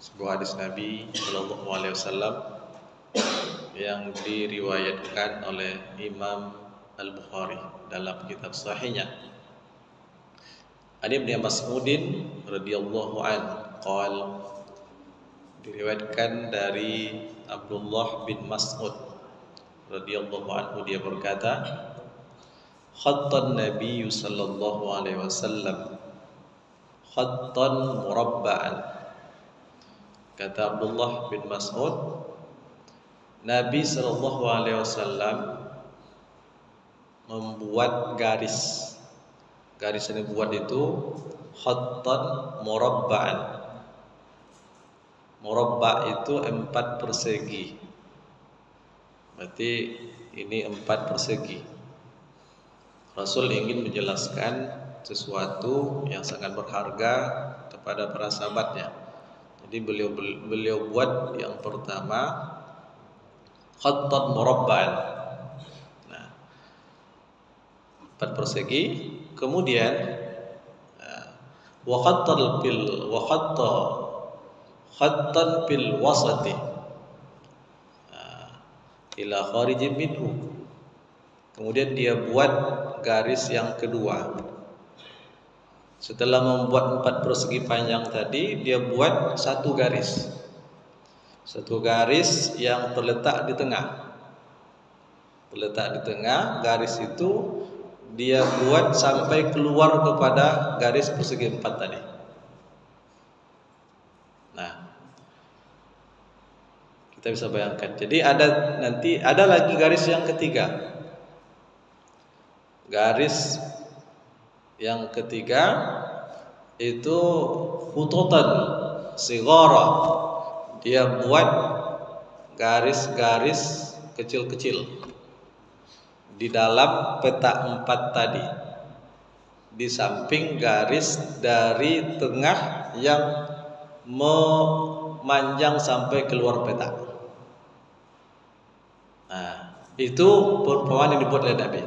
sebuah hadis Nabi Shallallahu Alaihi Wasallam yang diriwayatkan oleh Imam Al-Bukhari dalam kitab Sahihnya. An Ibnu Mas'udin radhiyallahu anhu qala, diriwayatkan dari Abdullah bin Mas'ud radhiyallahu anhu, dia berkata, khattan Nabi sallallahu alaihi wasallam khattan murabba'an. Kata Abdullah bin Mas'ud, Nabi sallallahu alaihi wasallam membuat garis. Garis yang dibuat itu khattan murabba'an. Murabba' itu 4 persegi. Berarti ini 4 persegi. Rasul ingin menjelaskan sesuatu yang sangat berharga kepada para sahabatnya. Jadi beliau buat yang pertama khattan murabba'an. Nah, 4 persegi. Kemudian wa khattan fil wasati ila kharijin minhu. Kemudian dia buat garis yang kedua. Setelah membuat 4 persegi panjang tadi, dia buat satu garis. Satu garis yang terletak di tengah. Terletak di tengah, garis itu dia buat sampai keluar kepada garis persegi 4 tadi. Nah, kita bisa bayangkan. Jadi ada lagi garis yang ketiga. Garis yang ketiga itu khututan sighara. Dia buat garis-garis kecil-kecil di dalam peta 4 tadi, di samping garis dari tengah yang memanjang sampai keluar peta. Nah, itu perumpamaan yang dibuat oleh Nabi.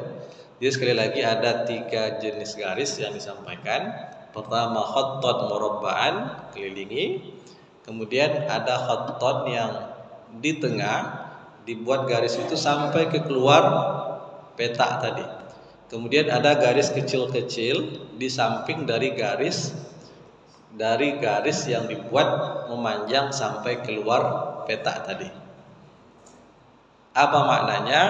Jadi sekali lagi ada 3 jenis garis yang disampaikan. Pertama khattan murabba'an, kelilingi. Kemudian ada khattan yang di tengah, dibuat garis itu sampai ke keluar peta tadi. Kemudian ada garis kecil-kecil di samping dari garis yang dibuat memanjang sampai keluar peta tadi. Apa maknanya?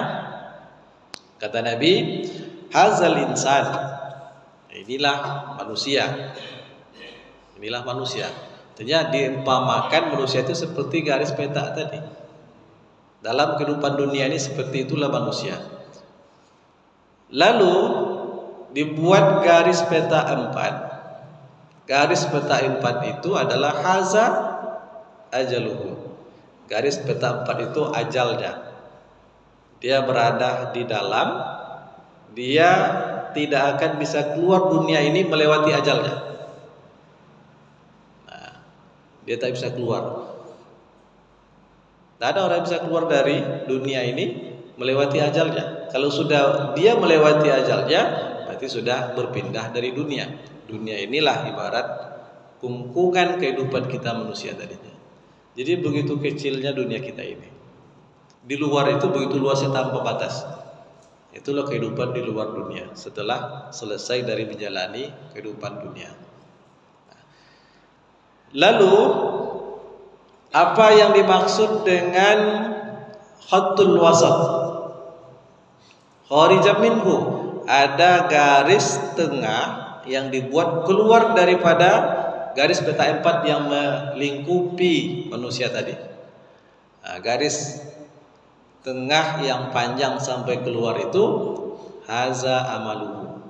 Kata Nabi, hazal insan, inilah manusia. Inilah manusia. Artinya diumpamakan manusia itu seperti garis peta tadi. Dalam kehidupan dunia ini seperti itulah manusia. Lalu dibuat garis peta 4. Garis peta 4 itu adalah haza ajaluhu. Garis peta 4 itu ajalnya. Dia berada di dalam, dia tidak akan bisa keluar dunia ini melewati ajalnya. Nah, dia tak bisa keluar. Tidak ada orang yang bisa keluar dari dunia ini melewati ajalnya. Kalau sudah dia melewati ajalnya, berarti sudah berpindah dari dunia. Dunia inilah ibarat kungkungan kehidupan kita manusia tadinya. Jadi begitu kecilnya dunia kita ini. Di luar itu begitu luasnya tanpa batas. Itulah kehidupan di luar dunia setelah selesai dari menjalani kehidupan dunia. Lalu apa yang dimaksud dengan khattul wasat? Kharijam minhu, ada garis tengah yang dibuat keluar daripada garis peta 4 yang melingkupi manusia tadi. Nah, garis tengah yang panjang sampai keluar itu haza amaluhu.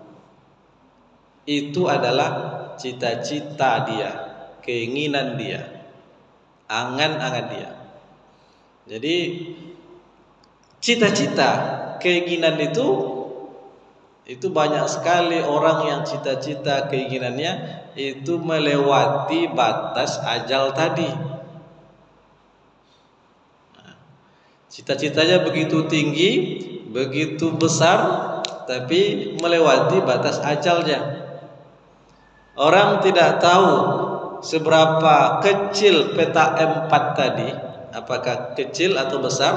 Itu adalah cita-cita dia, keinginan dia, angan-angan dia. Jadi cita-cita, keinginan itu banyak sekali orang yang cita-cita keinginannya itu melewati batas ajal tadi. Cita-citanya begitu tinggi, begitu besar, tapi melewati batas ajalnya. Orang tidak tahu seberapa kecil peta M4 tadi, apakah kecil atau besar,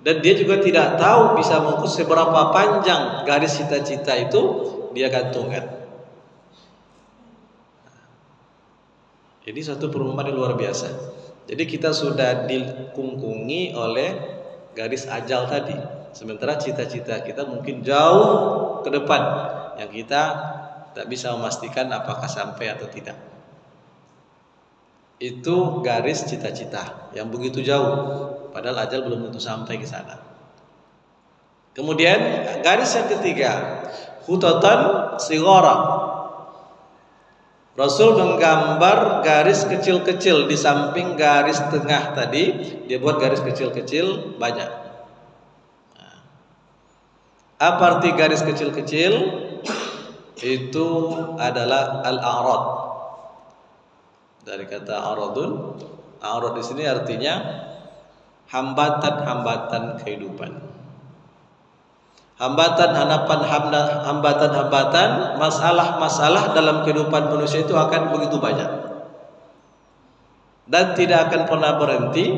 dan dia juga tidak tahu bisa mengukur seberapa panjang garis cita-cita itu dia gantungkan. Ini satu perumpamaan yang luar biasa. Jadi kita sudah dikungkungi oleh garis ajal tadi. Sementara cita-cita kita mungkin jauh ke depan yang kita tak bisa memastikan apakah sampai atau tidak. Itu garis cita-cita yang begitu jauh, padahal ajal belum tentu sampai ke sana. Kemudian garis yang ketiga, khutatan sighara. Rasul menggambar garis kecil-kecil di samping garis tengah tadi, dia buat garis kecil-kecil banyak. Apa arti garis kecil-kecil? Itu adalah al-a'rad. Dari kata aradun, a'rad di sini artinya hambatan-hambatan kehidupan. Hambatan-hambatan, masalah-masalah dalam kehidupan manusia itu akan begitu banyak dan tidak akan pernah berhenti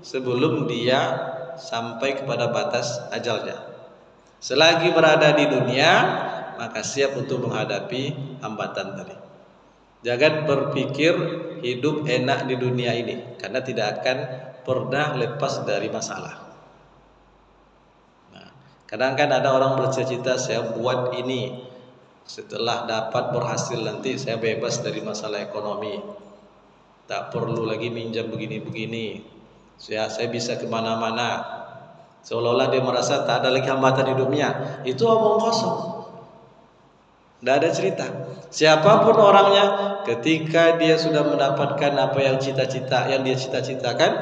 sebelum dia sampai kepada batas ajalnya. Selagi berada di dunia, maka siap untuk menghadapi hambatan tadi. Jangan berpikir hidup enak di dunia ini, karena tidak akan pernah lepas dari masalah. Kadang kan ada orang bercita-cita, saya buat ini, setelah dapat berhasil nanti saya bebas dari masalah ekonomi, tak perlu lagi minjam begini-begini, saya bisa kemana-mana, seolah-olah dia merasa tak ada lagi hambatan hidupnya. Itu omong kosong, tidak ada cerita. Siapapun orangnya, ketika dia sudah mendapatkan apa yang dia cita-citakan,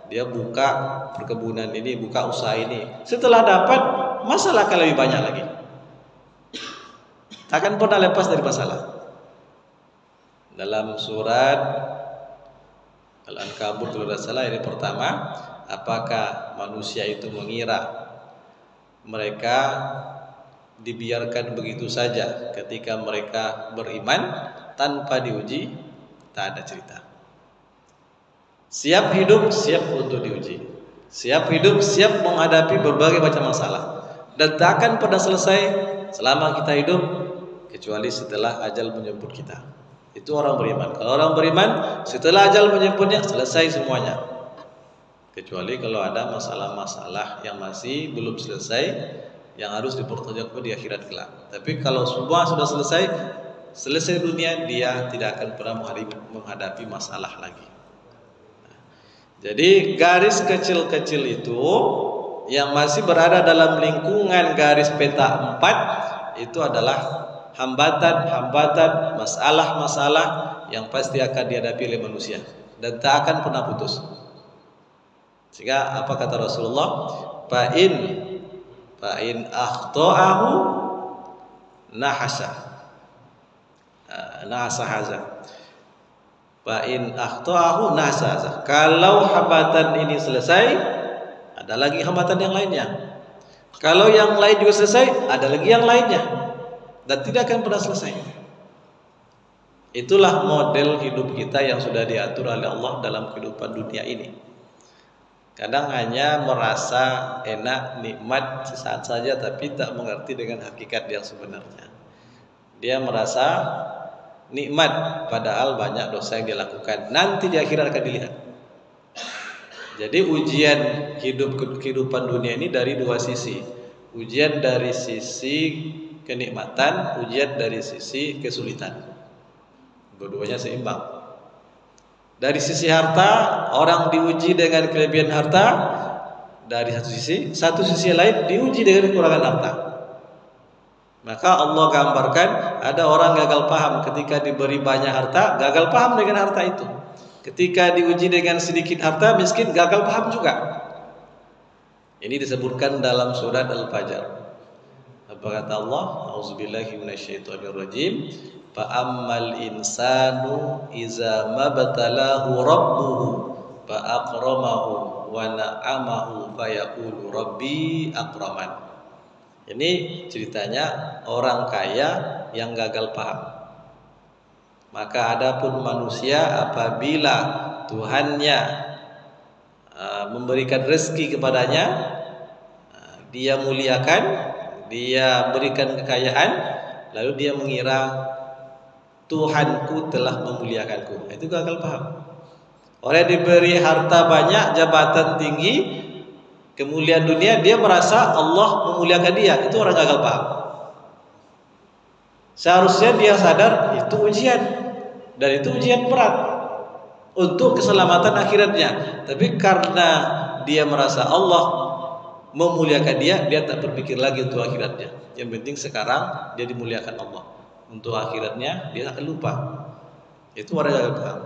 dia buka perkebunan ini, buka usaha ini. Setelah dapat, masalah akan lebih banyak lagi. Takkan pernah lepas dari masalah. Dalam surat Al-Ankabut kalau tidak salah ini pertama, apakah manusia itu mengira mereka dibiarkan begitu saja ketika mereka beriman tanpa diuji? Tak ada cerita. Siap hidup, siap untuk diuji. Siap hidup, siap menghadapi berbagai macam masalah. Dan tak akan pernah selesai selama kita hidup, kecuali setelah ajal menjemput kita. Itu orang beriman. Kalau orang beriman, setelah ajal menjemputnya, selesai semuanya. Kecuali kalau ada masalah-masalah yang masih belum selesai, yang harus dipertanggungjawabkan di akhirat kelak. Tapi kalau semua sudah selesai dunia, dia tidak akan pernah menghadapi masalah lagi. Jadi garis kecil-kecil itu yang masih berada dalam lingkungan garis peta 4 itu adalah hambatan-hambatan, masalah-masalah yang pasti akan dihadapi oleh manusia dan tak akan pernah putus. Sehingga apa kata Rasulullah? Fa'in akhta'ahu nahasa haza. Fa'in akhta'ahu nahasa. Kalau hambatan ini selesai, ada lagi hambatan yang lainnya. Kalau yang lain juga selesai, ada lagi yang lainnya, dan tidak akan pernah selesai. Itulah model hidup kita yang sudah diatur oleh Allah dalam kehidupan dunia ini. Kadang hanya merasa enak, nikmat sesaat saja, tapi tak mengerti dengan hakikat yang sebenarnya. Dia merasa nikmat, padahal banyak dosa yang dia lakukan. Nanti di akhirat akan dilihat. Jadi ujian kehidupan dunia ini dari dua sisi. Ujian dari sisi kenikmatan, ujian dari sisi kesulitan. Dua-duanya seimbang. Dari sisi harta, orang diuji dengan kelebihan harta. Dari satu sisi lain diuji dengan kekurangan harta. Maka Allah gambarkan ada orang gagal paham ketika diberi banyak harta, gagal paham dengan harta itu. Ketika diuji dengan sedikit harta, miskin, gagal paham juga. Ini disebutkan dalam surat Al-Fajr. Apa kata Allah? A'udzubillahi minasyaitonirrajim. Fa ammal insanu iza mabtalahu rabbuhu fa akramahu wa na'amahu fa yaqulu rabbi akraman. Ini ceritanya orang kaya yang gagal paham. Maka adapun manusia apabila Tuhannya memberikan rezeki kepadanya, dia muliakan, dia berikan kekayaan, lalu dia mengira Tuhanku telah memuliakanku. Itu gagal paham. Orang yang diberi harta banyak, jabatan tinggi, kemuliaan dunia, dia merasa Allah memuliakan dia. Itu orang gagal paham. Seharusnya dia sadar itu ujian, dan itu ujian berat untuk keselamatan akhiratnya. Tapi karena dia merasa Allah memuliakan dia, dia tak berpikir lagi untuk akhiratnya. Yang penting sekarang dia dimuliakan Allah. Untuk akhiratnya dia akan lupa. Itu orang gagal paham.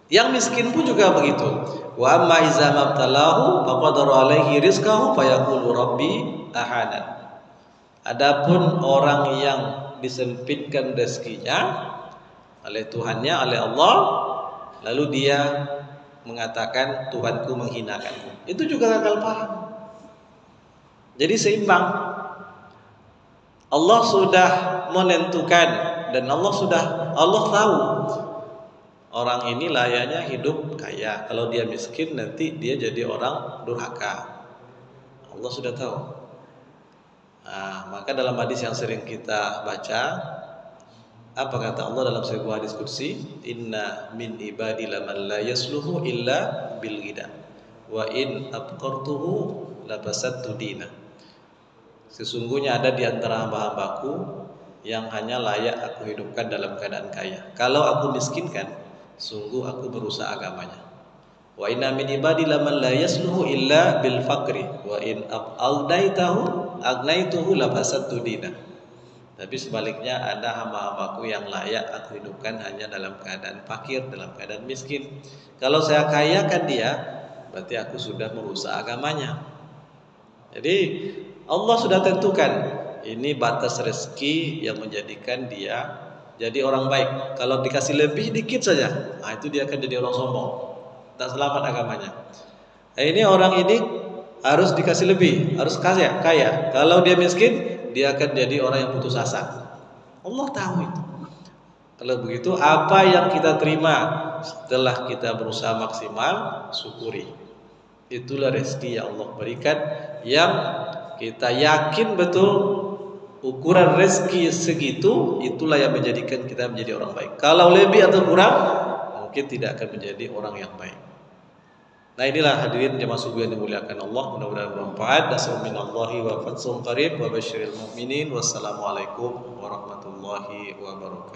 Yang miskin pun juga begitu. Wa amma iza mabtalahu faqadara alaihi rizqahu fayaqulu rabbi ahanan. Adapun orang yang disempitkan rezekinya oleh Tuhannya, oleh Allah, lalu dia mengatakan Tuhanku menghinakanku. Itu juga gagal paham. Jadi seimbang. Allah sudah menentukan dan Allah tahu orang ini layaknya hidup kaya. Kalau dia miskin nanti dia jadi orang durhaka. Allah sudah tahu. Maka dalam hadis yang sering kita baca, apa kata Allah dalam sebuah hadis qudsi? Inna min ibadi laman la yasluhu illa bil ghina wa in abqartuhu labasattu dina. Sesungguhnya ada di antara hamba-hambaku yang hanya layak aku hidupkan dalam keadaan kaya. Kalau aku miskinkan, sungguh aku merusak agamanya. Wa inna min ibadi laman la yasluhu illa bil faqri wa in agnaituhu labasattu dina. Tapi sebaliknya ada hamba-hambaku yang layak aku hidupkan hanya dalam keadaan fakir, dalam keadaan miskin. Kalau saya kayakan dia, berarti aku sudah merusak agamanya. Jadi Allah sudah tentukan ini batas rezeki yang menjadikan dia jadi orang baik. Kalau dikasih lebih dikit saja, itu dia akan jadi orang sombong, tak selamat agamanya. Ini orang ini harus dikasih lebih, harus kaya. Kalau dia miskin, dia akan jadi orang yang putus asa. Allah tahu itu. Kalau begitu, apa yang kita terima setelah kita berusaha maksimal, syukuri. Itulah rezeki yang Allah berikan, yang kita yakin betul ukuran rezeki segitu, itulah yang menjadikan kita menjadi orang baik. Kalau lebih atau kurang, mungkin tidak akan menjadi orang yang baik. Nah, inilah hadirin jemaah subuh yang dimuliakan Allah, mudah-mudahan bermanfaat. Assalamualaikum wa fatsum qarib wa basyiril mu'minin. Wassalamualaikum warahmatullahi wabarakatuh.